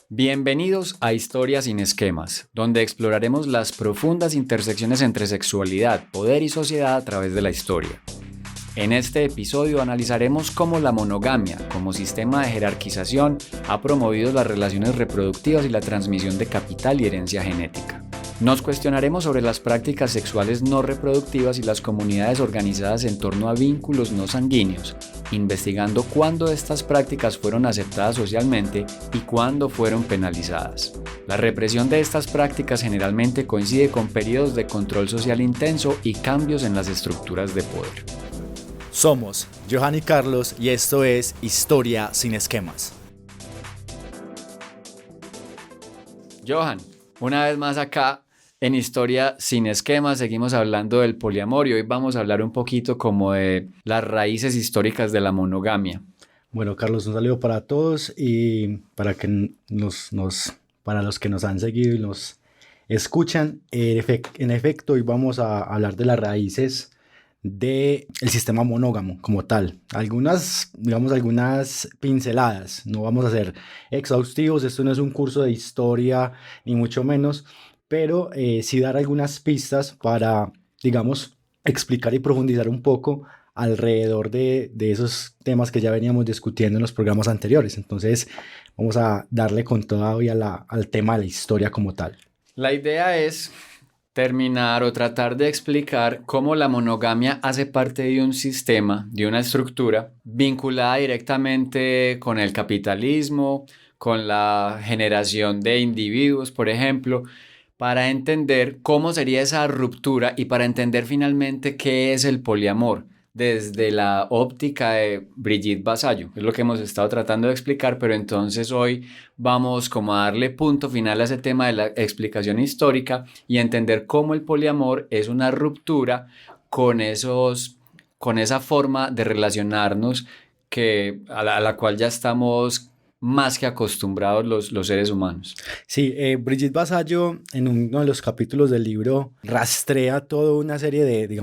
Bienvenidos a Historias sin esquemas, donde exploraremos las profundas intersecciones entre sexualidad, poder y sociedad a través de la historia. En este episodio analizaremos cómo la monogamia, como sistema de jerarquización, ha promovido las relaciones reproductivas y la transmisión de capital y herencia genética. Nos cuestionaremos sobre las prácticas sexuales no reproductivas y las comunidades organizadas en torno a vínculos no sanguíneos, investigando cuándo estas prácticas fueron aceptadas socialmente y cuándo fueron penalizadas. La represión de estas prácticas generalmente coincide con periodos de control social intenso y cambios en las estructuras de poder. Somos Johan y Carlos y esto es Historia sin esquemas. Johan, una vez más acá en Historia sin esquemas seguimos hablando del poliamor y hoy vamos a hablar un poquito como de las raíces históricas de la monogamia. Bueno, Carlos, un saludo para todos y para para los que nos han seguido y nos escuchan. En efecto, hoy vamos a hablar de las raíces del sistema monógamo como tal. Algunas pinceladas, no vamos a ser exhaustivos, esto no es un curso de historia ni mucho menos, pero sí dar algunas pistas para, explicar y profundizar un poco alrededor de esos temas que ya veníamos discutiendo en los programas anteriores. Entonces vamos a darle con toda hoy al tema de la historia como tal. La idea es terminar o tratar de explicar cómo la monogamia hace parte de un sistema, de una estructura vinculada directamente con el capitalismo, con la generación de individuos, por ejemplo, para entender cómo sería esa ruptura y para entender finalmente qué es el poliamor desde la óptica de Brigitte Vasallo. Es lo que hemos estado tratando de explicar, pero entonces hoy vamos como a darle punto final a ese tema de la explicación histórica y entender cómo el poliamor es una ruptura con esa forma de relacionarnos a la cual ya estamos más que acostumbrados los seres humanos. Sí, Brigitte Vasallo en uno de los capítulos del libro rastrea toda una serie de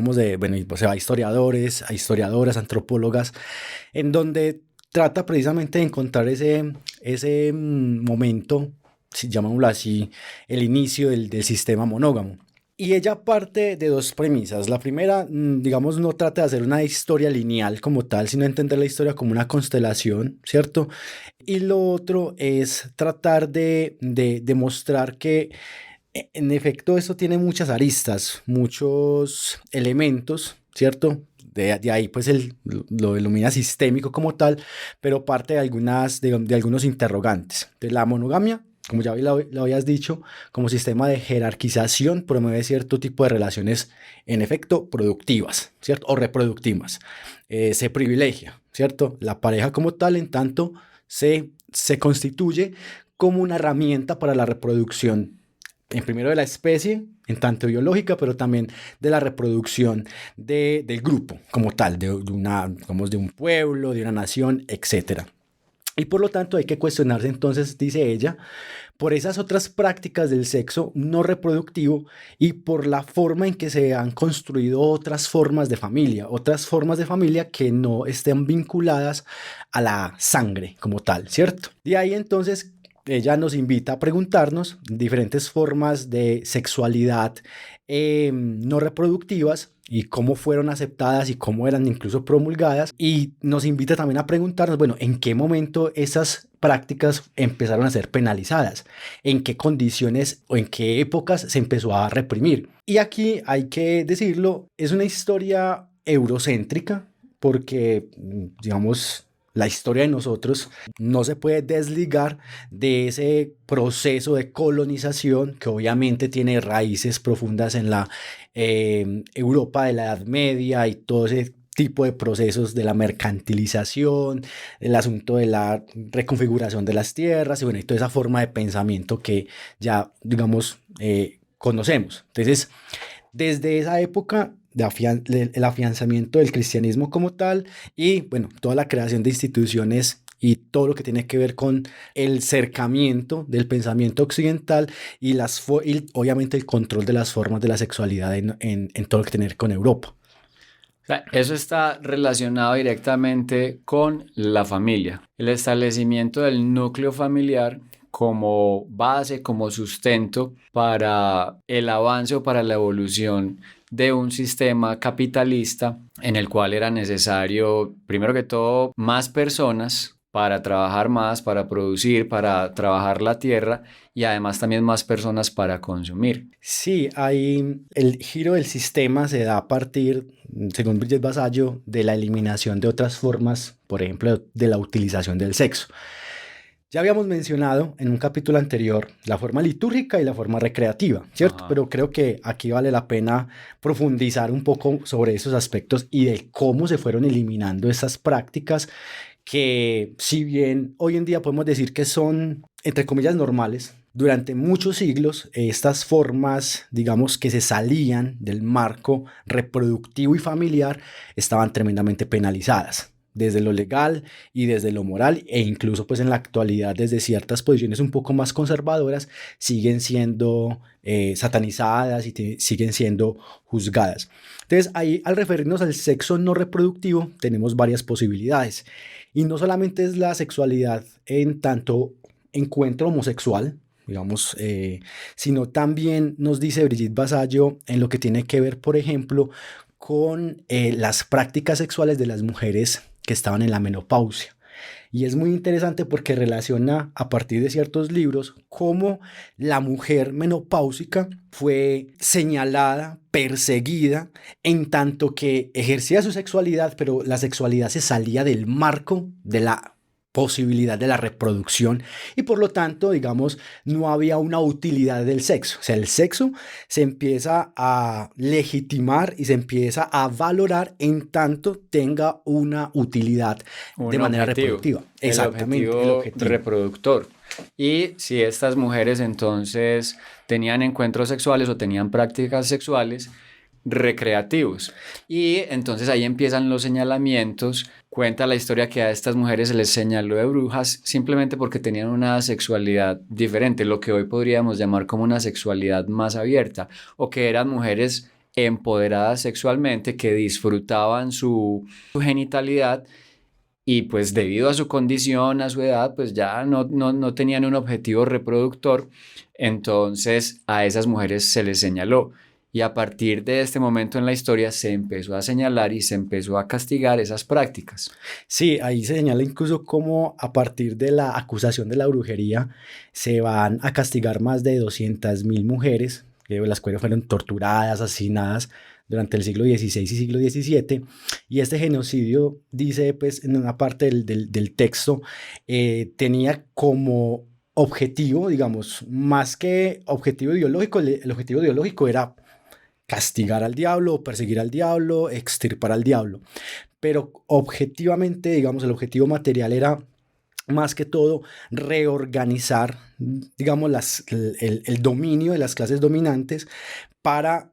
historiadores, a historiadoras, antropólogas, en donde trata precisamente de encontrar ese momento, si llamémoslo así, el inicio del sistema monógamo. Y ella parte de dos premisas. La primera, no trata de hacer una historia lineal como tal, sino entender la historia como una constelación, ¿cierto? Y lo otro es tratar de demostrar que, en efecto, esto tiene muchas aristas, muchos elementos, ¿cierto? De ahí pues lo denomina sistémico como tal, pero parte de algunos interrogantes. De la monogamia, como ya lo habías dicho, como sistema de jerarquización, promueve cierto tipo de relaciones, en efecto, productivas, ¿cierto? O reproductivas. Se privilegia, ¿cierto? La pareja como tal, en tanto, se constituye como una herramienta para la reproducción, en primero de la especie, en tanto biológica, pero también de la reproducción del grupo como tal, de un pueblo, de una nación, etc. Y por lo tanto hay que cuestionarse entonces, dice ella, por esas otras prácticas del sexo no reproductivo y por la forma en que se han construido otras formas de familia que no estén vinculadas a la sangre como tal, ¿cierto? De ahí entonces ella nos invita a preguntarnos diferentes formas de sexualidad no reproductivas y cómo fueron aceptadas y cómo eran incluso promulgadas, y nos invita también a preguntarnos, bueno, ¿en qué momento esas prácticas empezaron a ser penalizadas? ¿En qué condiciones o en qué épocas se empezó a reprimir? Y aquí hay que decirlo, es una historia eurocéntrica porque, la historia de nosotros no se puede desligar de ese proceso de colonización que obviamente tiene raíces profundas en la Europa de la Edad Media y todo ese tipo de procesos de la mercantilización, el asunto de la reconfiguración de las tierras y toda esa forma de pensamiento que ya, conocemos. Entonces, desde esa época, el afianzamiento del cristianismo como tal y, toda la creación de instituciones y todo lo que tiene que ver con el cercamiento del pensamiento occidental y obviamente el control de las formas de la sexualidad en todo lo que tiene que ver con Europa. O sea, eso está relacionado directamente con la familia, el establecimiento del núcleo familiar como base, como sustento para el avance o para la evolución de un sistema capitalista en el cual era necesario, primero que todo, más personas para trabajar más, para producir, para trabajar la tierra y además también más personas para consumir. Sí, hay el giro del sistema se da a partir, según Bridget Basayo, de la eliminación de otras formas, por ejemplo, de la utilización del sexo. Ya habíamos mencionado en un capítulo anterior la forma litúrgica y la forma recreativa, ¿cierto? Ajá. Pero creo que aquí vale la pena profundizar un poco sobre esos aspectos y de cómo se fueron eliminando esas prácticas que, si bien hoy en día podemos decir que son, entre comillas, normales, durante muchos siglos estas formas, digamos, que se salían del marco reproductivo y familiar estaban tremendamente penalizadas desde lo legal y desde lo moral, e incluso pues en la actualidad desde ciertas posiciones un poco más conservadoras siguen siendo satanizadas y siguen siendo juzgadas. Entonces ahí, al referirnos al sexo no reproductivo, tenemos varias posibilidades, y no solamente es la sexualidad en tanto encuentro homosexual, digamos, sino también nos dice Brigitte Basayo en lo que tiene que ver, por ejemplo, con las prácticas sexuales de las mujeres que estaban en la menopausia. Y es muy interesante porque relaciona a partir de ciertos libros cómo la mujer menopáusica fue señalada, perseguida, en tanto que ejercía su sexualidad, pero la sexualidad se salía del marco de la posibilidad de la reproducción y por lo tanto, digamos, no había una utilidad del sexo. O sea, el sexo se empieza a legitimar y se empieza a valorar en tanto tenga una utilidad de Un manera objetivo, reproductiva. el Exactamente, el objetivo. reproductor. Y si estas mujeres entonces tenían encuentros sexuales o tenían prácticas sexuales recreativos. Y entonces ahí empiezan los señalamientos. Cuenta la historia que a estas mujeres se les señaló de brujas simplemente porque tenían una sexualidad diferente, lo que hoy podríamos llamar como una sexualidad más abierta, o que eran mujeres empoderadas sexualmente que disfrutaban su genitalidad y pues debido a su condición, a su edad, pues ya no tenían un objetivo reproductor, entonces a esas mujeres se les señaló. Y a partir de este momento en la historia se empezó a señalar y se empezó a castigar esas prácticas. Sí, ahí se señala incluso cómo a partir de la acusación de la brujería se van a castigar más de 200.000 mujeres, las cuales fueron torturadas, asesinadas durante el siglo XVI y siglo XVII. Y este genocidio, dice pues en una parte del texto, tenía como objetivo, digamos, más que objetivo ideológico, el objetivo ideológico era castigar al diablo, perseguir al diablo, extirpar al diablo. Pero objetivamente, digamos, el objetivo material era más que todo reorganizar, digamos, el dominio de las clases dominantes para,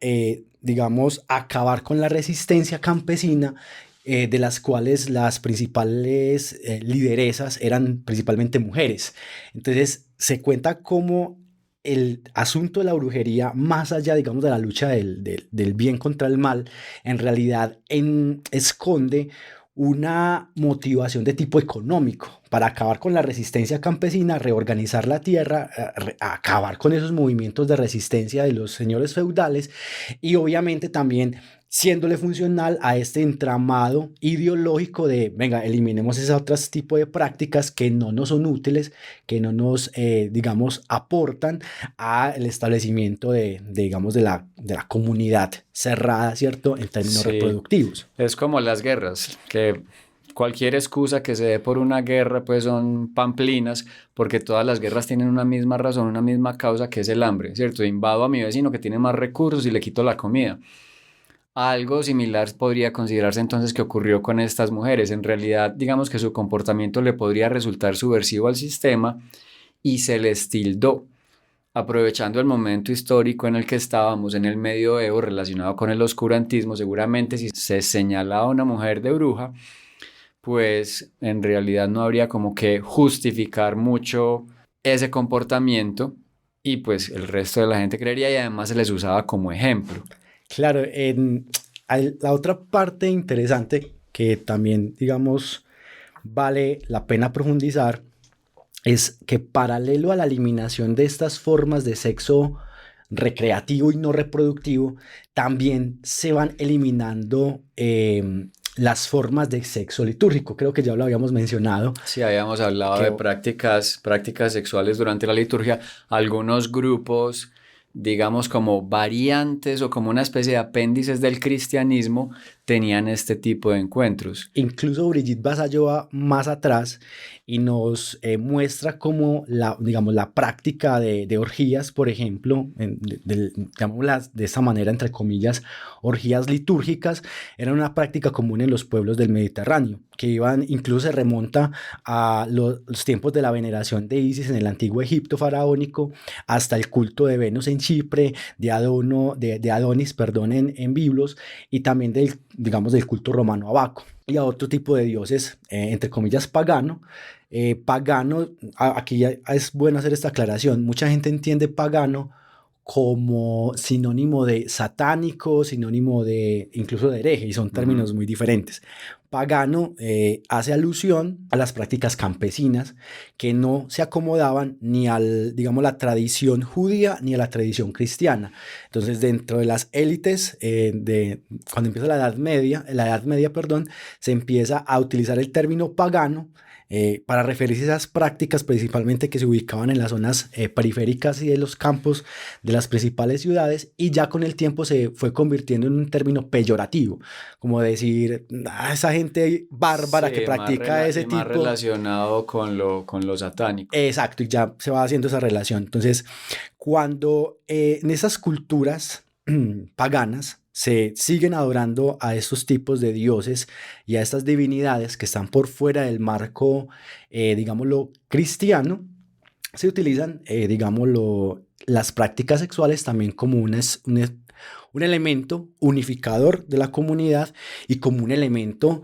digamos, acabar con la resistencia campesina, de las cuales las principales lideresas eran principalmente mujeres. Entonces se cuenta cómo el asunto de la brujería, más allá, digamos, de la lucha del bien contra el mal, en realidad esconde una motivación de tipo económico para acabar con la resistencia campesina, reorganizar la tierra, acabar con esos movimientos de resistencia de los señores feudales y obviamente también siéndole funcional a este entramado ideológico de, venga, eliminemos ese otro tipo de prácticas que no nos son útiles, que no nos, digamos, aportan al establecimiento digamos, de la comunidad cerrada, ¿cierto?, en términos Sí, reproductivos. es como las guerras, que cualquier excusa que se dé por una guerra pues son pamplinas, porque todas las guerras tienen una misma razón, una misma causa, que es el hambre, ¿cierto? Invado a mi vecino que tiene más recursos y le quito la comida. Algo similar podría considerarse entonces que ocurrió con estas mujeres. En realidad, digamos que su comportamiento le podría resultar subversivo al sistema y se les tildó, aprovechando el momento histórico en el que estábamos en el medioevo relacionado con el oscurantismo. Seguramente si se señalaba a una mujer de bruja, pues en realidad no habría como que justificar mucho ese comportamiento y pues el resto de la gente creería y además se les usaba como ejemplo. Claro, la otra parte interesante que también, digamos, vale la pena profundizar es que paralelo a la eliminación de estas formas de sexo recreativo y no reproductivo, también se van eliminando las formas de sexo litúrgico. Creo que ya lo habíamos mencionado. Sí, habíamos hablado de prácticas sexuales durante la liturgia. Algunos grupos, digamos como variantes o como una especie de apéndices del cristianismo, tenían este tipo de encuentros. Incluso Brigitte Vasallo va más atrás y nos muestra cómo digamos, la práctica de orgías, por ejemplo, digámoslas de esta manera, entre comillas, orgías litúrgicas, era una práctica común en los pueblos del Mediterráneo, que incluso se remonta a los tiempos de la veneración de Isis en el antiguo Egipto faraónico, hasta el culto de Venus en Chipre, de Adonis, perdón, en Biblos, y también digamos, del culto romano a Baco y a otro tipo de dioses, entre comillas, pagano. Aquí ya es bueno hacer esta aclaración. Mucha gente entiende pagano como sinónimo de satánico, sinónimo de incluso de hereje, y son términos muy diferentes. Pagano hace alusión a las prácticas campesinas que no se acomodaban ni digamos, la tradición judía ni a la tradición cristiana. Entonces, dentro de las élites, cuando empieza la Edad Media, perdón, se empieza a utilizar el término pagano para referirse a esas prácticas principalmente que se ubicaban en las zonas periféricas y de los campos de las principales ciudades, y ya con el tiempo se fue convirtiendo en un término peyorativo, como decir, esa gente bárbara que practica ese tipo. Más relacionado con lo satánico. Exacto, y ya se va haciendo esa relación. Entonces, cuando en esas culturas paganas se siguen adorando a estos tipos de dioses y a estas divinidades que están por fuera del marco, digámoslo, cristiano, se utilizan, digámoslo, las prácticas sexuales también como un elemento unificador de la comunidad y como un elemento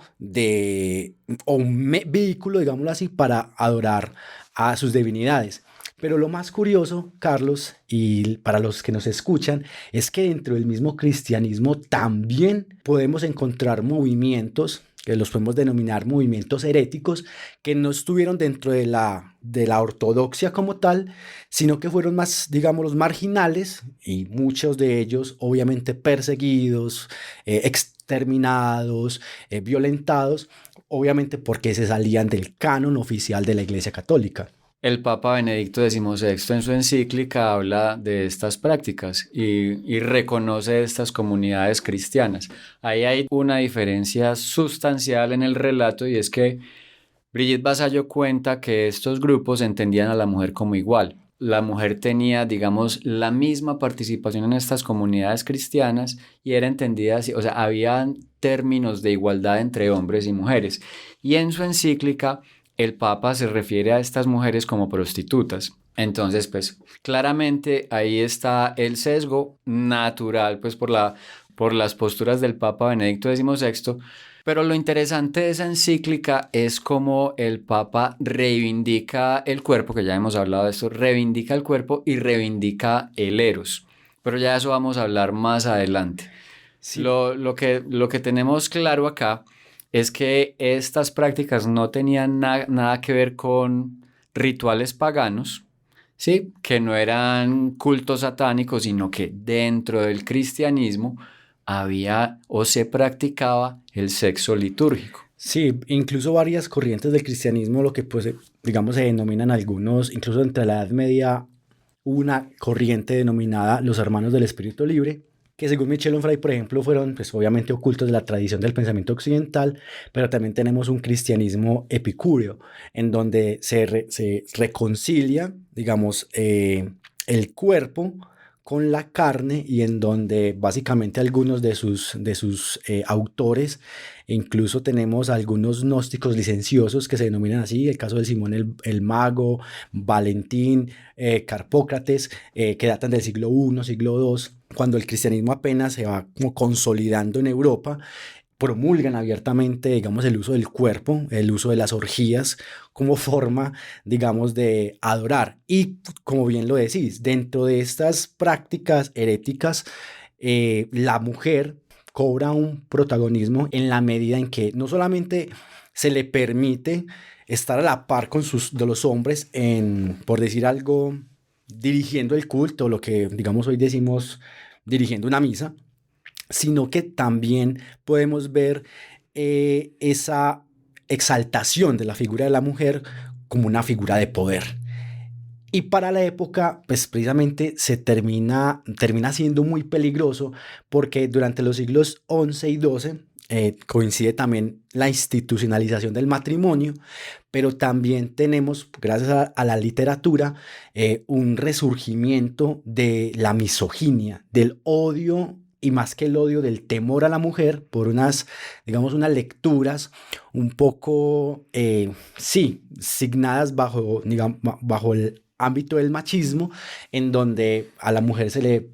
o un vehículo, digámoslo así, para adorar a sus divinidades. Pero lo más curioso, Carlos, y para los que nos escuchan, es que dentro del mismo cristianismo también podemos encontrar movimientos, que los podemos denominar movimientos heréticos, que no estuvieron dentro de la ortodoxia como tal, sino que fueron más, digamos, marginales, y muchos de ellos obviamente perseguidos, exterminados, violentados, obviamente porque se salían del canon oficial de la Iglesia Católica. El Papa Benedicto XVI en su encíclica habla de estas prácticas y reconoce estas comunidades cristianas. Ahí hay una diferencia sustancial en el relato, y es que Brigitte Vasallo cuenta que estos grupos entendían a la mujer como igual. La mujer tenía, digamos, la misma participación en estas comunidades cristianas y era entendida así, o sea, había términos de igualdad entre hombres y mujeres. Y en su encíclica el Papa se refiere a estas mujeres como prostitutas. Entonces, pues, claramente ahí está el sesgo natural, pues, por las posturas del Papa Benedicto XVI. Pero lo interesante de esa encíclica es cómo el Papa reivindica el cuerpo, que ya hemos hablado de esto, reivindica el cuerpo y reivindica el eros. Pero ya de eso vamos a hablar más adelante. Sí. Lo que tenemos claro acá es que estas prácticas no tenían nada que ver con rituales paganos, ¿sí? Que no eran cultos satánicos, sino que dentro del cristianismo había o se practicaba el sexo litúrgico. Sí, incluso varias corrientes del cristianismo, lo que pues digamos se denominan algunos, incluso entre la Edad Media, una corriente denominada los hermanos del espíritu libre, que según Michel Onfray, por ejemplo, fueron pues obviamente ocultos de la tradición del pensamiento occidental, pero también tenemos un cristianismo epicúreo, en donde se reconcilia, digamos, el cuerpo con la carne, y en donde básicamente algunos de sus autores, incluso tenemos algunos gnósticos licenciosos que se denominan así, el caso de Simón el Mago, Valentín, Carpócrates, que datan del siglo I, siglo II, cuando el cristianismo apenas se va como consolidando en Europa. Promulgan abiertamente, digamos, el uso del cuerpo, el uso de las orgías como forma, digamos, de adorar. Y como bien lo decís, dentro de estas prácticas heréticas, la mujer cobra un protagonismo en la medida en que no solamente se le permite estar a la par de los hombres en, por decir algo, dirigiendo el culto, lo que digamos hoy decimos dirigiendo una misa, sino que también podemos ver esa exaltación de la figura de la mujer como una figura de poder. Y para la época, pues precisamente termina siendo muy peligroso porque durante los siglos XI y XII coincide también la institucionalización del matrimonio, pero también tenemos, gracias a la literatura, un resurgimiento de la misoginia, del odio y más que el odio, del temor a la mujer por unas lecturas un poco, signadas bajo el ámbito del machismo, en donde a la mujer se le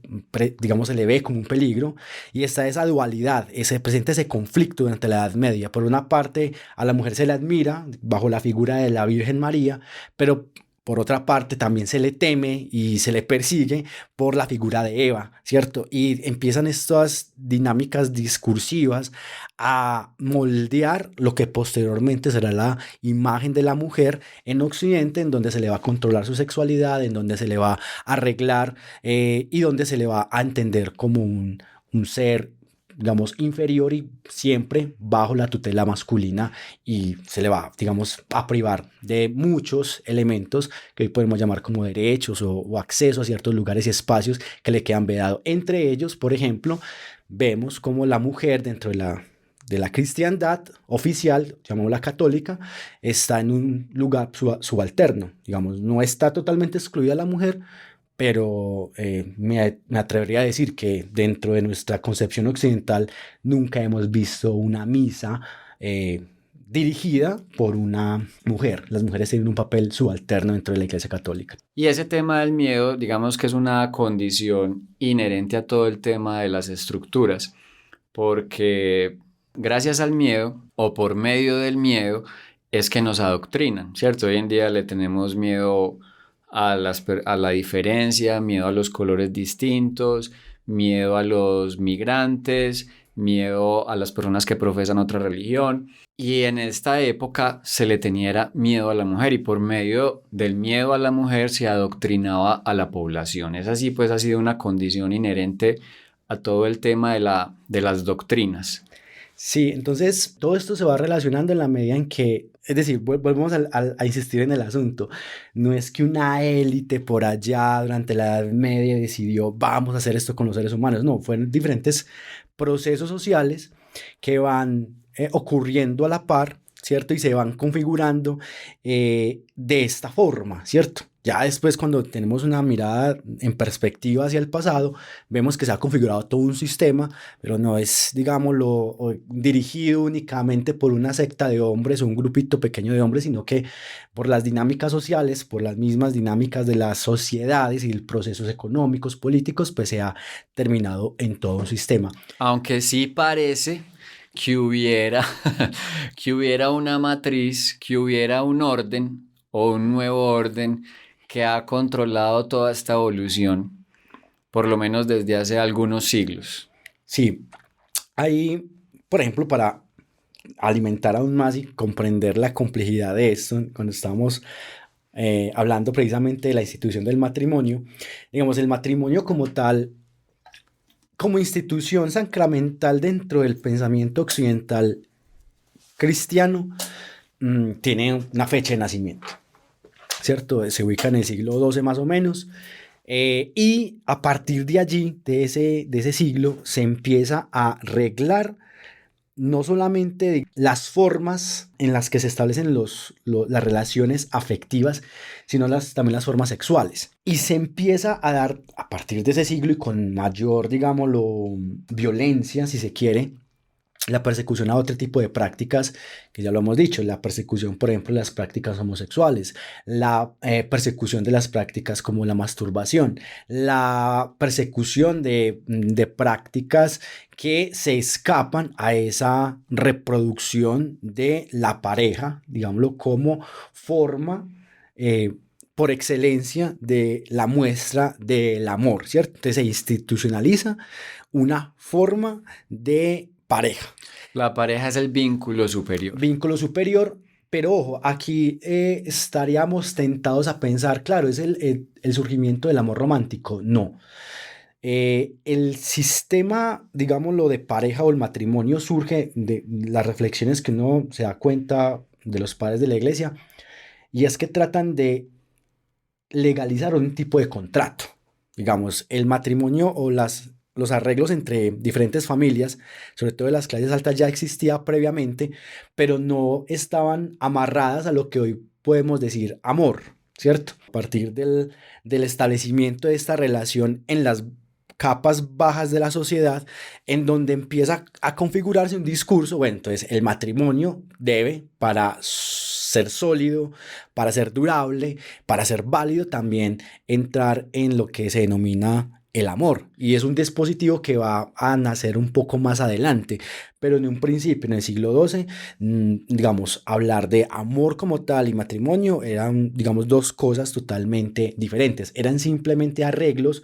ve como un peligro, y está esa dualidad, presenta ese conflicto durante la Edad Media. Por una parte, a la mujer se le admira bajo la figura de la Virgen María, pero por otra parte también se le teme y se le persigue por la figura de Eva, ¿cierto? Y empiezan estas dinámicas discursivas a moldear lo que posteriormente será la imagen de la mujer en Occidente, en donde se le va a controlar su sexualidad, en donde se le va a arreglar y donde se le va a entender como un ser, digamos, inferior y siempre bajo la tutela masculina, y se le va, digamos, a privar de muchos elementos que hoy podemos llamar como derechos o acceso a ciertos lugares y espacios que le quedan vedados. Entre ellos, por ejemplo, vemos como la mujer dentro de la cristiandad oficial, llamémosla católica, está en un lugar subalterno, digamos, no está totalmente excluida la mujer, pero me atrevería a decir que dentro de nuestra concepción occidental nunca hemos visto una misa dirigida por una mujer. Las mujeres tienen un papel subalterno dentro de la Iglesia Católica. Y ese tema del miedo, digamos que es una condición inherente a todo el tema de las estructuras, porque gracias al miedo o por medio del miedo es que nos adoctrinan, ¿cierto? Hoy en día le tenemos miedo a la diferencia, miedo a los colores distintos, miedo a los migrantes, miedo a las personas que profesan otra religión. Y en esta época se le tenía miedo a la mujer, y por medio del miedo a la mujer se adoctrinaba a la población. Es así, pues ha sido una condición inherente a todo el tema de las doctrinas. Sí, entonces todo esto se va relacionando en la medida en que, es decir, volvemos a insistir en el asunto. No es que una élite por allá durante la Edad Media decidió vamos a hacer esto con los seres humanos. No, fueron diferentes procesos sociales que van ocurriendo a la par, ¿cierto? Y se van configurando de esta forma, ¿cierto? Ya después, cuando tenemos una mirada en perspectiva hacia el pasado, vemos que se ha configurado todo un sistema, pero no es, digámoslo, dirigido únicamente por una secta de hombres o un grupito pequeño de hombres, sino que por las dinámicas sociales, por las mismas dinámicas de las sociedades y procesos económicos, políticos, pues se ha terminado en todo un sistema. Aunque sí parece que hubiera una matriz, que hubiera un orden o un nuevo orden que ha controlado toda esta evolución, por lo menos desde hace algunos siglos. Sí, ahí, por ejemplo, para alimentar aún más y comprender la complejidad de esto, cuando estamos hablando precisamente de la institución del matrimonio, digamos, el matrimonio como tal, como institución sacramental dentro del pensamiento occidental cristiano, tiene una fecha de nacimiento, ¿cierto? Se ubica en el siglo XII más o menos, y a partir de allí, de ese siglo, se empieza a reglar no solamente las formas en las que se establecen las relaciones afectivas, sino también las formas sexuales. Y se empieza a dar, a partir de ese siglo y con mayor, digámoslo, violencia, si se quiere, la persecución a otro tipo de prácticas, que ya lo hemos dicho, la persecución, por ejemplo, de las prácticas homosexuales, la persecución de las prácticas como la masturbación, la persecución de prácticas que se escapan a esa reproducción de la pareja, digámoslo, como forma por excelencia de la muestra del amor, ¿cierto? Entonces se institucionaliza una forma de pareja. La pareja es el vínculo superior. Vínculo superior, Pero ojo, aquí estaríamos tentados a pensar, claro, es el surgimiento del amor romántico. No. El sistema, digámoslo, de pareja o el matrimonio surge de las reflexiones que uno se da cuenta de los padres de la iglesia, y es que tratan de legalizar un tipo de contrato. Digamos, el matrimonio o los arreglos entre diferentes familias, sobre todo de las clases altas, ya existía previamente, pero no estaban amarradas a lo que hoy podemos decir amor, ¿cierto? A partir del establecimiento de esta relación en las capas bajas de la sociedad, en donde empieza a configurarse un discurso. Bueno, entonces el matrimonio debe, para ser sólido, para ser durable, para ser válido, también entrar en lo que se denomina el amor. Y es un dispositivo que va a nacer un poco más adelante, pero en un principio, en el siglo XII, digamos, hablar de amor como tal y matrimonio eran, digamos, dos cosas totalmente diferentes. Eran simplemente arreglos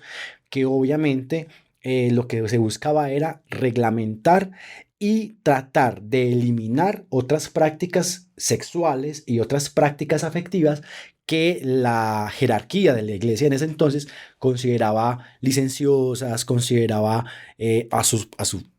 que obviamente lo que se buscaba era reglamentar y tratar de eliminar otras prácticas sexuales y otras prácticas afectivas que la jerarquía de la iglesia en ese entonces consideraba licenciosas, consideraba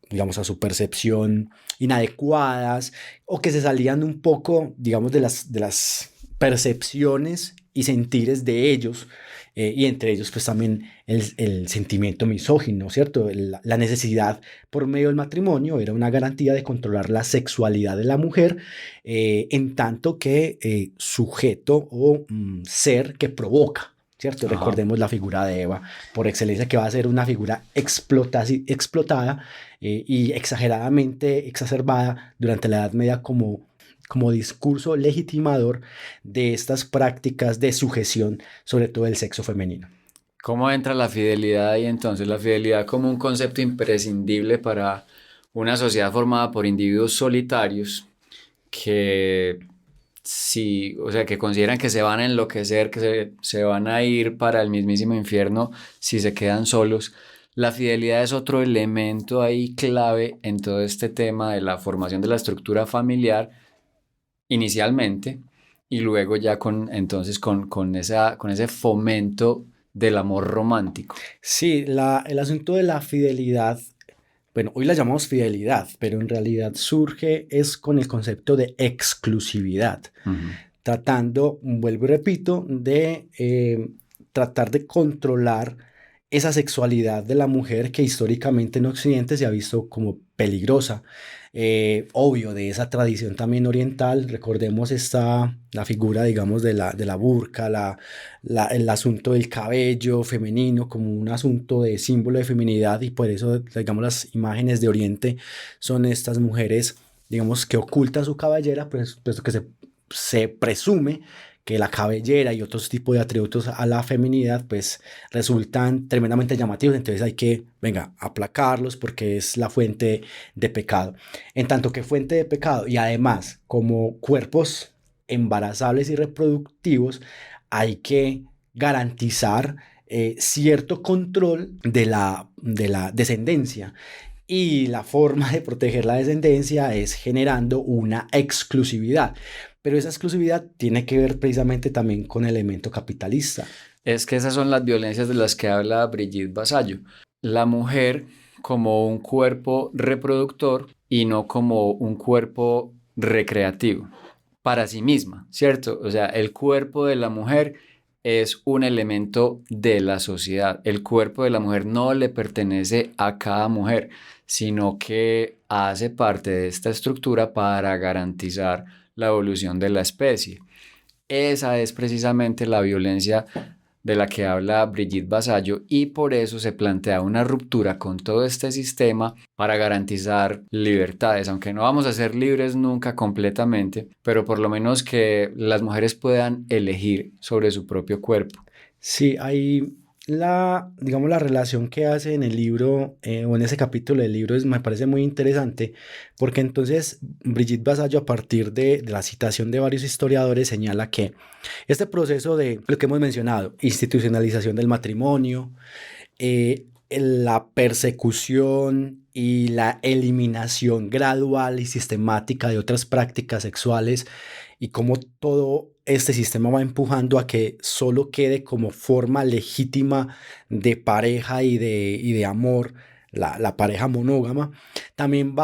digamos, a su percepción inadecuadas, o que se salían un poco, digamos, de las percepciones y sentires de ellos, y entre ellos pues también el sentimiento misógino, ¿cierto? La necesidad por medio del matrimonio era una garantía de controlar la sexualidad de la mujer, en tanto que sujeto o ser que provoca, ¿cierto? Ajá. Recordemos la figura de Eva, por excelencia, que va a ser una figura explotada y exageradamente exacerbada durante la Edad Media como discurso legitimador de estas prácticas de sujeción, sobre todo del sexo femenino. ¿Cómo entra la fidelidad ahí entonces? La fidelidad como un concepto imprescindible para una sociedad formada por individuos solitarios que sí, o sea, que consideran que se van a enloquecer, que se van a ir para el mismísimo infierno si se quedan solos. La fidelidad es otro elemento ahí clave en todo este tema de la formación de la estructura familiar inicialmente y luego ya entonces con ese fomento del amor romántico. Sí, el asunto de la fidelidad, bueno, hoy la llamamos fidelidad, pero en realidad surge es con el concepto de exclusividad, Ujú. tratando, vuelvo y repito, de tratar de controlar esa sexualidad de la mujer que históricamente en Occidente se ha visto como peligrosa. Obvio, de esa tradición también oriental, recordemos la figura, digamos, de la burka, el asunto del cabello femenino como un asunto de símbolo de feminidad, y por eso, digamos, las imágenes de Oriente son estas mujeres, digamos, que ocultan su cabellera, pues, puesto que se presume que la cabellera y otros tipos de atributos a la feminidad pues resultan tremendamente llamativos, entonces hay que, venga, aplacarlos porque es la fuente de pecado. En tanto que fuente de pecado y además como cuerpos embarazables y reproductivos, hay que garantizar cierto control de la descendencia. Y la forma de proteger la descendencia es generando una exclusividad. Pero esa exclusividad tiene que ver precisamente también con el elemento capitalista. Es que esas son las violencias de las que habla Brigitte Vasallo. La mujer como un cuerpo reproductor y no como un cuerpo recreativo para sí misma, ¿cierto? O sea, el cuerpo de la mujer es un elemento de la sociedad. El cuerpo de la mujer no le pertenece a cada mujer, sino que hace parte de esta estructura para garantizar la evolución de la especie. Esa es precisamente la violencia de la que habla Brigitte Vasallo y por eso se plantea una ruptura con todo este sistema para garantizar libertades, aunque no vamos a ser libres nunca completamente, pero por lo menos que las mujeres puedan elegir sobre su propio cuerpo. Sí, hay digamos, la relación que hace en el libro, o en ese capítulo del libro, me parece muy interesante, porque entonces Brigitte Vasallo, a partir de la citación de varios historiadores, señala que este proceso de lo que hemos mencionado, institucionalización del matrimonio, la persecución y la eliminación gradual y sistemática de otras prácticas sexuales y cómo todo este sistema va empujando a que solo quede como forma legítima de pareja y de amor la pareja monógama, también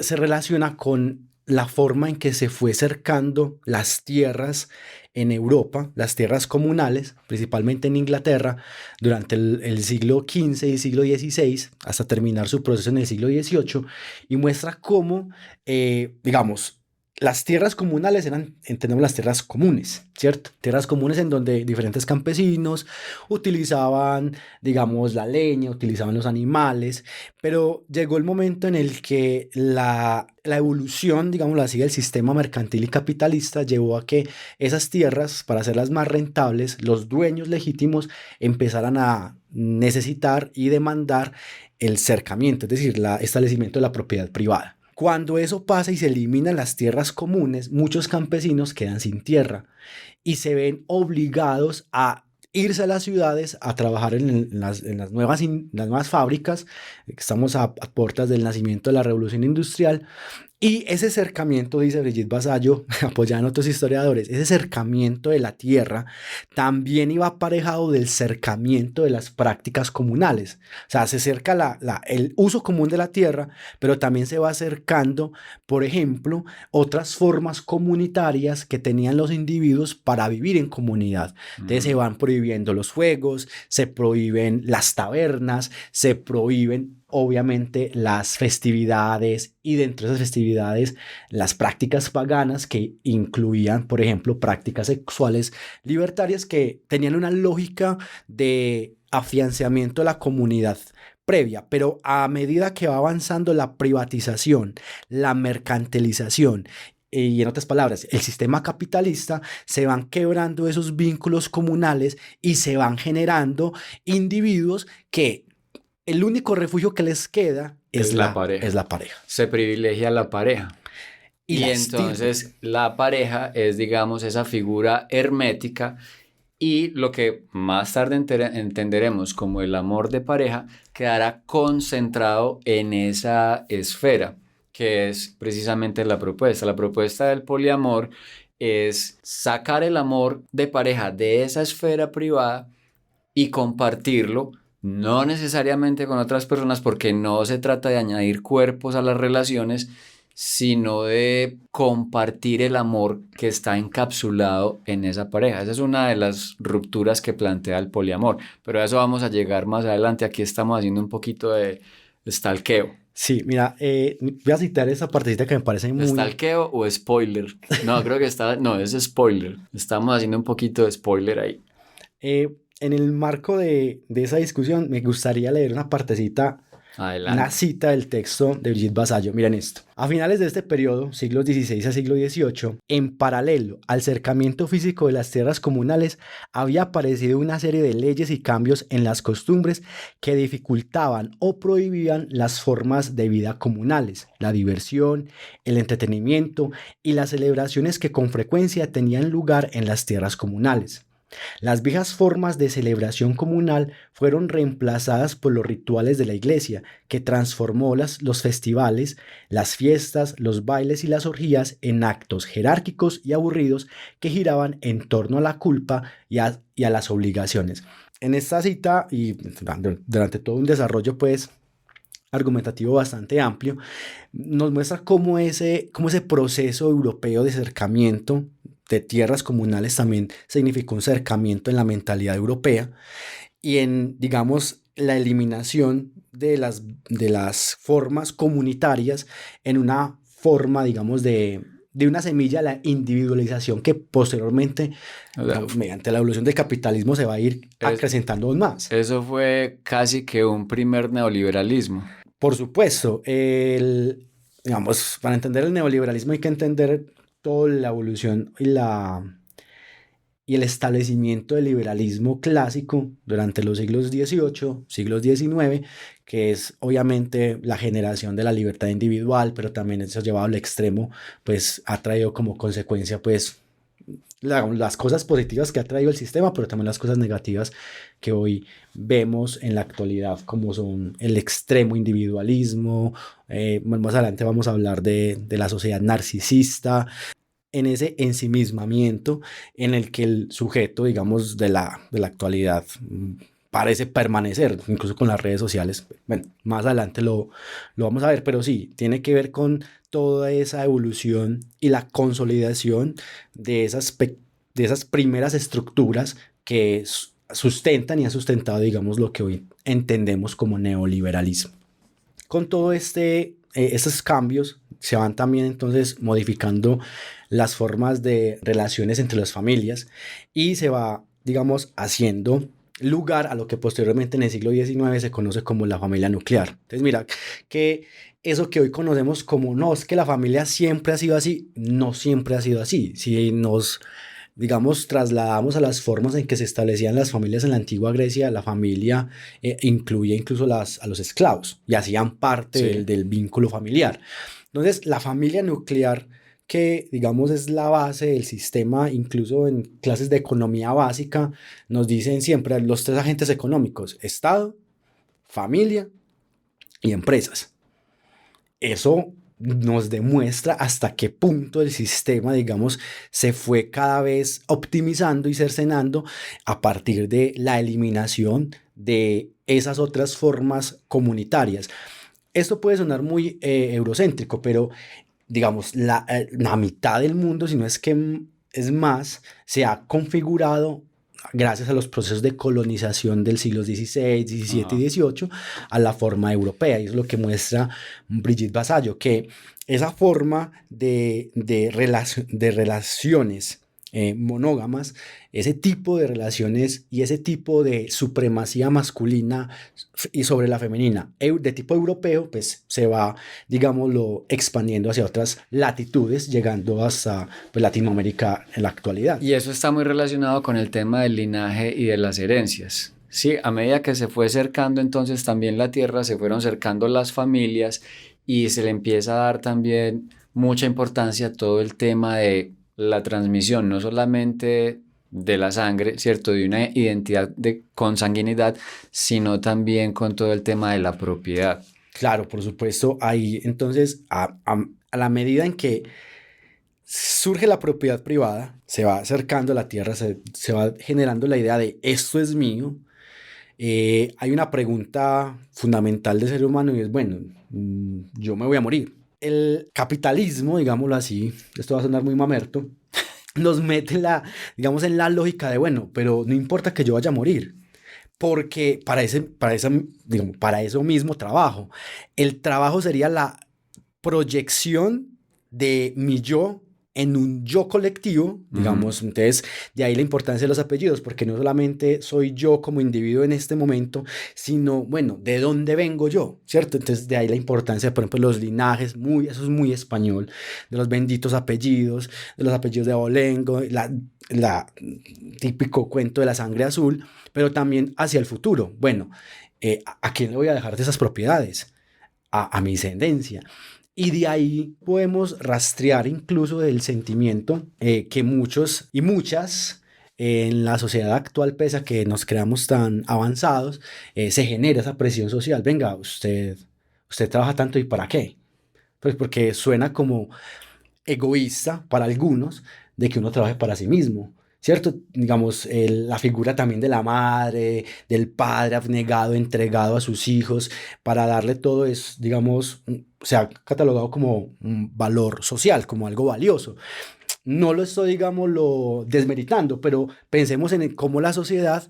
se relaciona con la forma en que se fue cercando las tierras en Europa, las tierras comunales, principalmente en Inglaterra, durante el siglo XV y siglo XVI, hasta terminar su proceso en el siglo XVIII, y muestra cómo, digamos, las tierras comunales entendemos las tierras comunes, ¿cierto? Tierras comunes en donde diferentes campesinos utilizaban, digamos, la leña, utilizaban los animales, pero llegó el momento en el que la evolución, digámoslo así, del sistema mercantil y capitalista llevó a que esas tierras, para hacerlas más rentables, los dueños legítimos empezaran a necesitar y demandar el cercamiento, es decir, el establecimiento de la propiedad privada. Cuando eso pasa y se eliminan las tierras comunes, muchos campesinos quedan sin tierra y se ven obligados a irse a las ciudades a trabajar en las nuevas fábricas. Estamos a puertas del nacimiento de la revolución industrial. Y ese cercamiento, dice Brigitte Vasallo, apoyada en otros historiadores, ese cercamiento de la tierra también iba aparejado del cercamiento de las prácticas comunales. O sea, se cerca el uso común de la tierra, pero también se va acercando, por ejemplo, otras formas comunitarias que tenían los individuos para vivir en comunidad. Entonces se van prohibiendo los juegos, se prohíben las tabernas, se prohíben obviamente las festividades, y dentro de esas festividades las prácticas paganas que incluían, por ejemplo, prácticas sexuales libertarias que tenían una lógica de afianzamiento de la comunidad previa, pero a medida que va avanzando la privatización, la mercantilización y, en otras palabras, el sistema capitalista, se van quebrando esos vínculos comunales y se van generando individuos que el único refugio que les queda es la pareja. Se privilegia la pareja. Y entonces la pareja es, digamos, esa figura hermética, y lo que más tarde entenderemos como el amor de pareja quedará concentrado en esa esfera, que es precisamente la propuesta. La propuesta del poliamor es sacar el amor de pareja de esa esfera privada y compartirlo, no necesariamente con otras personas, porque no se trata de añadir cuerpos a las relaciones, sino de compartir el amor que está encapsulado en esa pareja. Esa es una de las rupturas que plantea el poliamor, pero a eso vamos a llegar más adelante. Aquí estamos haciendo un poquito de stalkeo. Sí, mira, voy a citar esa partecita que me parece muy... ¿Stalkeo o spoiler? No, creo que no, es spoiler. Estamos haciendo un poquito de spoiler ahí. En el marco de esa discusión, me gustaría leer una partecita, adelante, una cita del texto de Brigitte Vasallo. Miren esto. A finales de este periodo, siglos XVI a siglo XVIII, en paralelo al cercamiento físico de las tierras comunales, había aparecido una serie de leyes y cambios en las costumbres que dificultaban o prohibían las formas de vida comunales, la diversión, el entretenimiento y las celebraciones que con frecuencia tenían lugar en las tierras comunales. Las viejas formas de celebración comunal fueron reemplazadas por los rituales de la iglesia, que transformó los festivales, las fiestas, los bailes y las orgías en actos jerárquicos y aburridos que giraban en torno a la culpa y a las obligaciones. En esta cita, y durante todo un desarrollo pues argumentativo bastante amplio, nos muestra cómo ese proceso europeo de acercamiento de tierras comunales también significó un acercamiento en la mentalidad europea y en, digamos, la eliminación de las formas comunitarias en una forma, digamos, de una semilla, la individualización, que posteriormente, mediante la evolución del capitalismo, se va a ir acrecentando aún más. Eso fue casi que un primer neoliberalismo. Por supuesto, digamos, para entender el neoliberalismo hay que entender toda la evolución y el establecimiento del liberalismo clásico durante los siglos XVIII, siglos XIX, que es obviamente la generación de la libertad individual, pero también eso llevado al extremo, pues ha traído como consecuencia pues las cosas positivas que ha traído el sistema, pero también las cosas negativas que hoy vemos en la actualidad, como son el extremo individualismo. Más adelante vamos a hablar de la sociedad narcisista. en ese ensimismamiento en el que el sujeto, digamos, de la actualidad parece permanecer, incluso con las redes sociales. Bueno, más adelante lo vamos a ver, pero sí, tiene que ver con toda esa evolución y la consolidación de esas primeras estructuras que sustentan y han sustentado, digamos, lo que hoy entendemos como neoliberalismo. Con todo estos cambios se van también entonces modificando las formas de relaciones entre las familias y se va, digamos, haciendo lugar a lo que posteriormente en el siglo XIX se conoce como la familia nuclear. Entonces mira que eso que hoy conocemos como no, es que la familia siempre ha sido así, no siempre ha sido así. Si nos, digamos, trasladamos a las formas en que se establecían las familias en la antigua Grecia, la familia incluía incluso a los esclavos y hacían parte Sí. del vínculo familiar. Entonces, la familia nuclear, que digamos es la base del sistema, incluso en clases de economía básica, nos dicen siempre los tres agentes económicos: Estado, familia y empresas. Eso nos demuestra hasta qué punto el sistema, digamos, se fue cada vez optimizando y cercenando a partir de la eliminación de esas otras formas comunitarias. Esto puede sonar muy eurocéntrico, pero digamos, la mitad del mundo, si no es que es más, se ha configurado gracias a los procesos de colonización del siglo XVI, XVII y XVIII a la forma europea. Y es lo que muestra Brigitte Vasallo, que esa forma de relaciones monógamas, ese tipo de relaciones y ese tipo de supremacía masculina y sobre la femenina de tipo europeo, pues se va, digámoslo, expandiendo hacia otras latitudes, llegando hasta pues, Latinoamérica en la actualidad. Y eso está muy relacionado con el tema del linaje y de las herencias. Sí, a medida que se fue cercando entonces también la tierra, se fueron cercando las familias y se le empieza a dar también mucha importancia a todo el tema de la transmisión, no solamente de la sangre, ¿cierto? De una identidad de consanguinidad, sino también con todo el tema de la propiedad. Claro, por supuesto, ahí entonces a la medida en que surge la propiedad privada, se va acercando a la tierra, se va generando la idea de esto es mío. Hay una pregunta fundamental del ser humano y es, bueno, yo me voy a morir. El capitalismo, digámoslo así, esto va a sonar muy mamerto, nos mete digamos, en la lógica de, bueno, pero no importa que yo vaya a morir, porque digamos, para eso mismo trabajo. El trabajo sería la proyección de mi yo en un yo colectivo, digamos. Entonces de ahí la importancia de los apellidos, porque no solamente soy yo como individuo en este momento, sino, bueno, ¿de dónde vengo yo? ¿Cierto? Entonces de ahí la importancia, por ejemplo, los linajes, eso es muy español, de los benditos apellidos, de los apellidos de abolengo, la típico cuento de la sangre azul, pero también hacia el futuro. Bueno, ¿a quién le voy a dejar de esas propiedades? A mi descendencia. Y de ahí podemos rastrear incluso el sentimiento que muchos y muchas en la sociedad actual, pese a que nos creamos tan avanzados, se genera esa presión social. Venga, usted trabaja tanto, ¿y para qué? Pues porque suena como egoísta para algunos de que uno trabaje para sí mismo, ¿cierto? Digamos, la figura también de la madre, del padre abnegado, entregado a sus hijos para darle todo es, digamos, se ha catalogado como un valor social, como algo valioso. No lo estoy, digamos, desmeritando, pero pensemos en cómo la sociedad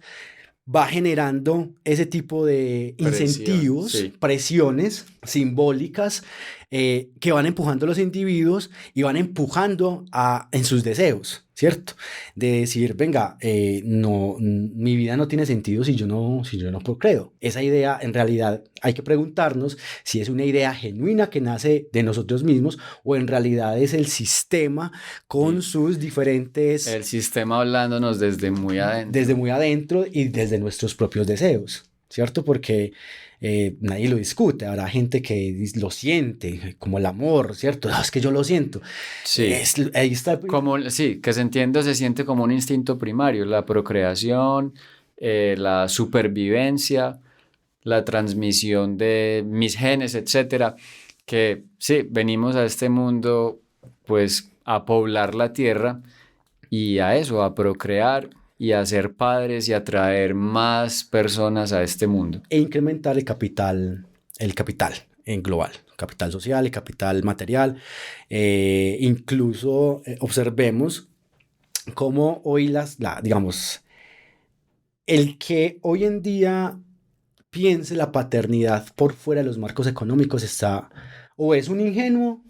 va generando ese tipo de incentivos, sí. presiones simbólicas que van empujando a los individuos y van empujando en sus deseos, ¿cierto? De decir, venga, no, mi vida no tiene sentido si yo no procreo. Esa idea, en realidad, hay que preguntarnos si es una idea genuina que nace de nosotros mismos o en realidad es el sistema con sus diferentes... El sistema hablándonos desde muy adentro. Desde muy adentro y desde nuestros propios deseos, ¿cierto? Porque nadie lo discute. Habrá gente que lo siente, como el amor, ¿cierto? No, es que yo lo siento. Sí. Ahí está. Sí, que se siente como un instinto primario, la procreación, la supervivencia, la transmisión de mis genes, etcétera. Que sí, venimos a este mundo pues a poblar la tierra y a eso, a procrear y a ser padres y a traer más personas a este mundo. E incrementar el capital en global, capital social, el capital material. Incluso observemos cómo hoy digamos, el que hoy en día piense la paternidad por fuera de los marcos económicos está, o es un ingenuo,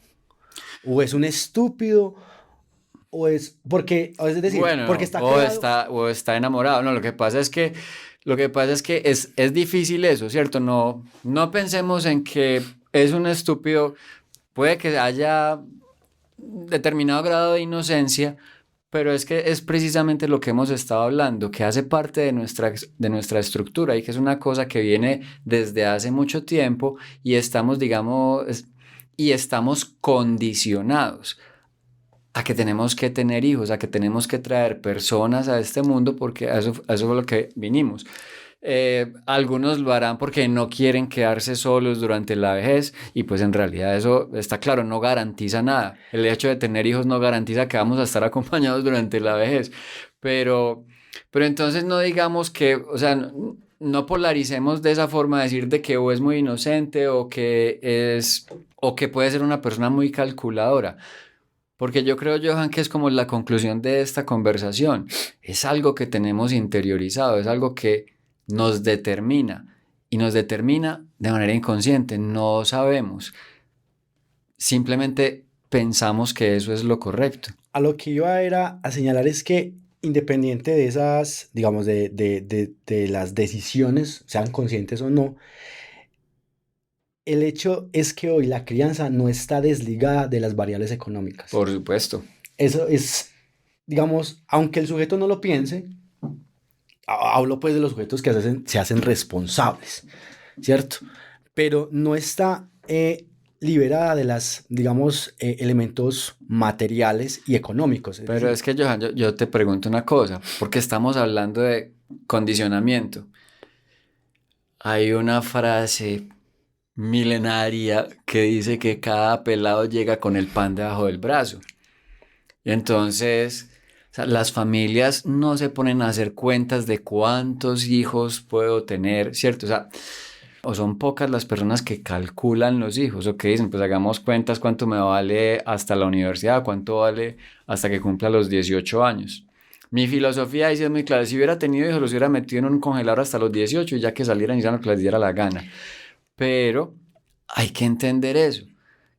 o es un estúpido, o es, porque, es decir, Bueno, porque está creado. o está enamorado. No, lo que pasa es que es difícil eso, ¿cierto? No pensemos en que es un estúpido. Puede que haya determinado grado de inocencia, pero es que es precisamente lo que hemos estado hablando, que hace parte de nuestra estructura y que es una cosa que viene desde hace mucho tiempo y estamos, digamos, y estamos condicionados a que tenemos que tener hijos, a que tenemos que traer personas a este mundo porque a eso fue lo que vinimos. Algunos lo harán porque no quieren quedarse solos durante la vejez y pues en realidad eso está claro, no garantiza nada. El hecho de tener hijos no garantiza que vamos a estar acompañados durante la vejez. Pero entonces no digamos que, o sea, no polaricemos de esa forma, decir de que o es muy inocente o que puede ser una persona muy calculadora. Porque yo creo, Johan, que es como la conclusión de esta conversación. Es algo que tenemos interiorizado, es algo que nos determina y nos determina de manera inconsciente. No sabemos. Simplemente pensamos que eso es lo correcto. A lo que iba era a señalar es que independiente de esas, digamos, de las decisiones, sean conscientes o no, el hecho es que hoy la crianza no está desligada de las variables económicas. Por supuesto. Eso es, digamos, aunque el sujeto no lo piense, hablo pues de los sujetos que se hacen responsables, ¿cierto? Pero no está liberada de las, digamos, elementos materiales y económicos. Pero es que, Johan, yo te pregunto una cosa, porque estamos hablando de condicionamiento. Hay una frase milenaria que dice que cada pelado llega con el pan debajo del brazo. Y entonces, o sea, las familias no se ponen a hacer cuentas de cuántos hijos puedo tener, ¿cierto? O sea, o son pocas las personas que calculan los hijos o que dicen, pues hagamos cuentas cuánto me vale hasta la universidad, cuánto vale hasta que cumpla los 18 años. Mi filosofía ahí sí es muy clara, si hubiera tenido hijos los hubiera metido en un congelador hasta los 18 y ya que salieran y hicieran lo que les diera la gana. Pero hay que entender eso,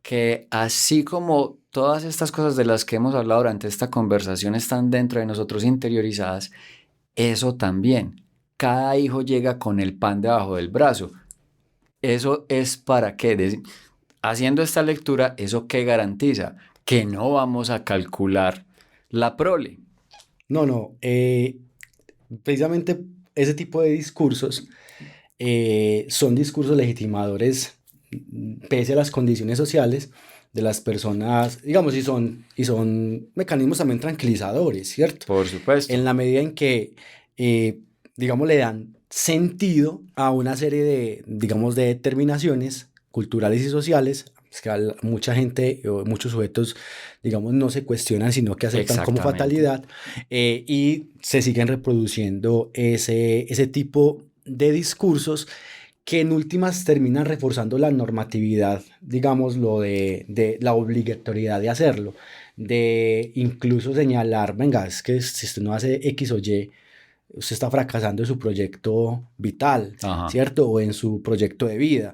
que así como todas estas cosas de las que hemos hablado durante esta conversación están dentro de nosotros interiorizadas, eso también. Cada hijo llega con el pan debajo del brazo. ¿Eso es para qué? Haciendo esta lectura, ¿eso qué garantiza? Que no vamos a calcular la prole. No, precisamente ese tipo de discursos son discursos legitimadores pese a las condiciones sociales de las personas, digamos, y son mecanismos también tranquilizadores, ¿cierto? Por supuesto. En la medida en que, digamos, le dan sentido a una serie de, digamos, de determinaciones culturales y sociales, es que mucha gente, muchos sujetos, digamos, no se cuestionan, sino que aceptan como fatalidad, y se siguen reproduciendo ese tipo de discursos que en últimas terminan reforzando la normatividad, digamos, lo de la obligatoriedad de hacerlo, de incluso señalar, venga, es que si usted no hace X o Y, usted está fracasando en su proyecto vital, Ajá. ¿cierto? O en su proyecto de vida.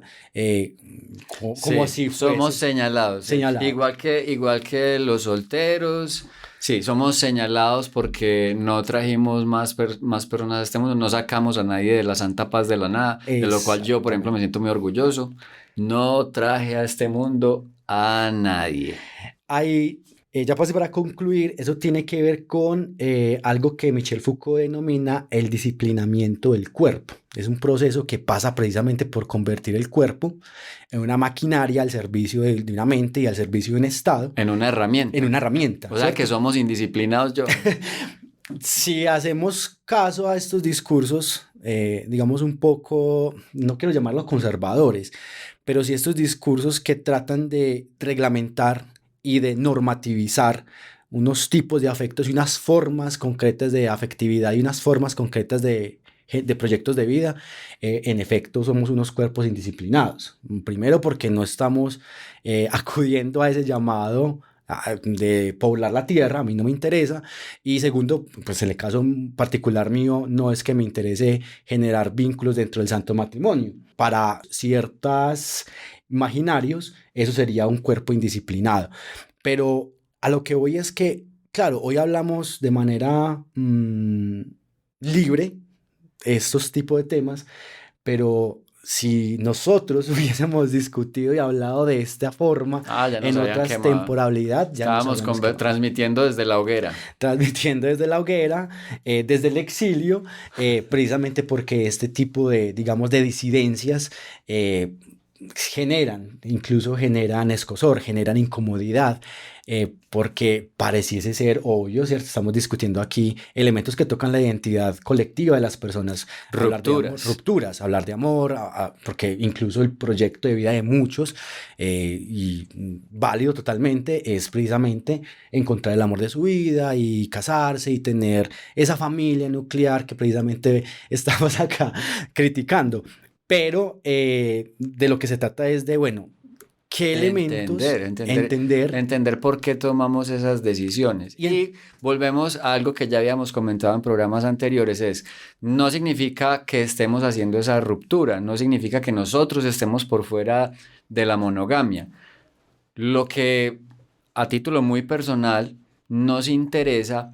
Como sí, si somos señalados. Igual que los solteros. Sí, somos señalados porque no trajimos más personas a este mundo, no sacamos a nadie de la santa paz de la nada, de lo cual yo, por ejemplo, me siento muy orgulloso. No traje a este mundo a nadie. Hay, ya para concluir, eso tiene que ver con algo que Michel Foucault denomina el disciplinamiento del cuerpo. Es un proceso que pasa precisamente por convertir el cuerpo en una maquinaria al servicio de una mente y al servicio de un Estado. En una herramienta. En una herramienta. O sea, ¿cierto? Que somos indisciplinados, yo. Si hacemos caso a estos discursos, digamos un poco, no quiero llamarlos conservadores, pero sí estos discursos que tratan de reglamentar y de normativizar unos tipos de afectos y unas formas concretas de afectividad y unas formas concretas de proyectos de vida, en efecto somos unos cuerpos indisciplinados. Primero porque no estamos acudiendo a ese llamado de poblar la tierra, a mí no me interesa, y segundo, pues en el caso particular mío, no es que me interese generar vínculos dentro del santo matrimonio. Para ciertos imaginarios, eso sería un cuerpo indisciplinado. Pero a lo que voy es que, claro, hoy hablamos de manera libre estos tipos de temas, pero si nosotros hubiésemos discutido y hablado de esta forma ya nos en habían otras quemado. temporalidad, ya estábamos transmitiendo desde la hoguera. Transmitiendo desde la hoguera, desde el exilio, precisamente porque este tipo de, digamos, de disidencias incluso generan escozor, generan incomodidad, porque pareciese ser obvio, ¿cierto? Estamos discutiendo aquí elementos que tocan la identidad colectiva de las personas. Hablar de amor, porque incluso el proyecto de vida de muchos, y válido totalmente, es precisamente encontrar el amor de su vida y casarse y tener esa familia nuclear que precisamente estamos acá criticando. Pero de lo que se trata es de, bueno, ¿qué elementos? Entender por qué tomamos esas decisiones. Y volvemos a algo que ya habíamos comentado en programas anteriores, no significa que estemos haciendo esa ruptura, no significa que nosotros estemos por fuera de la monogamia. Lo que a título muy personal nos interesa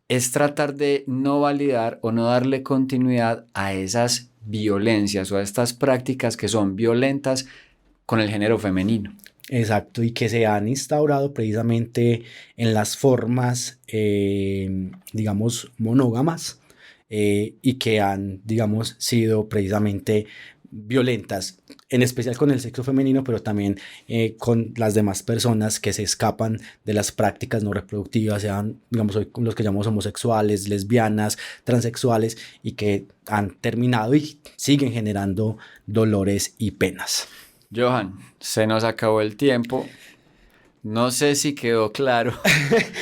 es tratar de no validar o no darle continuidad a esas violencias o a estas prácticas que son violentas con el género femenino. Exacto, y que se han instaurado precisamente en las formas, digamos, monógamas, y que han, digamos, sido precisamente violentas, en especial con el sexo femenino, pero también con las demás personas que se escapan de las prácticas no reproductivas, sean, digamos, hoy los que llamamos homosexuales, lesbianas, transexuales, y que han terminado y siguen generando dolores y penas. Johan, se nos acabó el tiempo. No sé si quedó claro.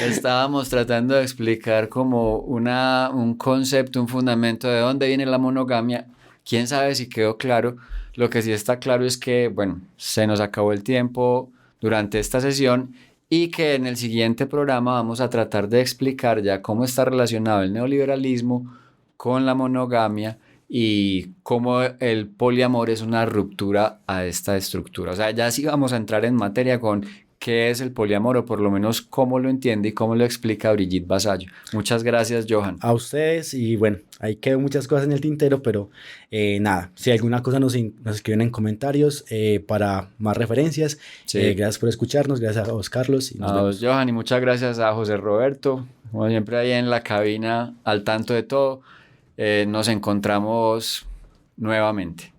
Estábamos tratando de explicar como un concepto, un fundamento de dónde viene la monogamia. Quién sabe si quedó claro. Lo que sí está claro es que, bueno, se nos acabó el tiempo durante esta sesión y que en el siguiente programa vamos a tratar de explicar ya cómo está relacionado el neoliberalismo con la monogamia y cómo el poliamor es una ruptura a esta estructura. O sea, ya sí vamos a entrar en materia con qué es el poliamor o por lo menos cómo lo entiende y cómo lo explica Brigitte Vasallo. Muchas gracias, Johan. A ustedes, y bueno, ahí quedan muchas cosas en el tintero, pero nada, si alguna cosa nos escriben en comentarios para más referencias. Sí. Gracias por escucharnos, gracias a vos, Carlos. Y a vos, Johan, y muchas gracias a José Roberto, como siempre ahí en la cabina al tanto de todo. Nos encontramos nuevamente.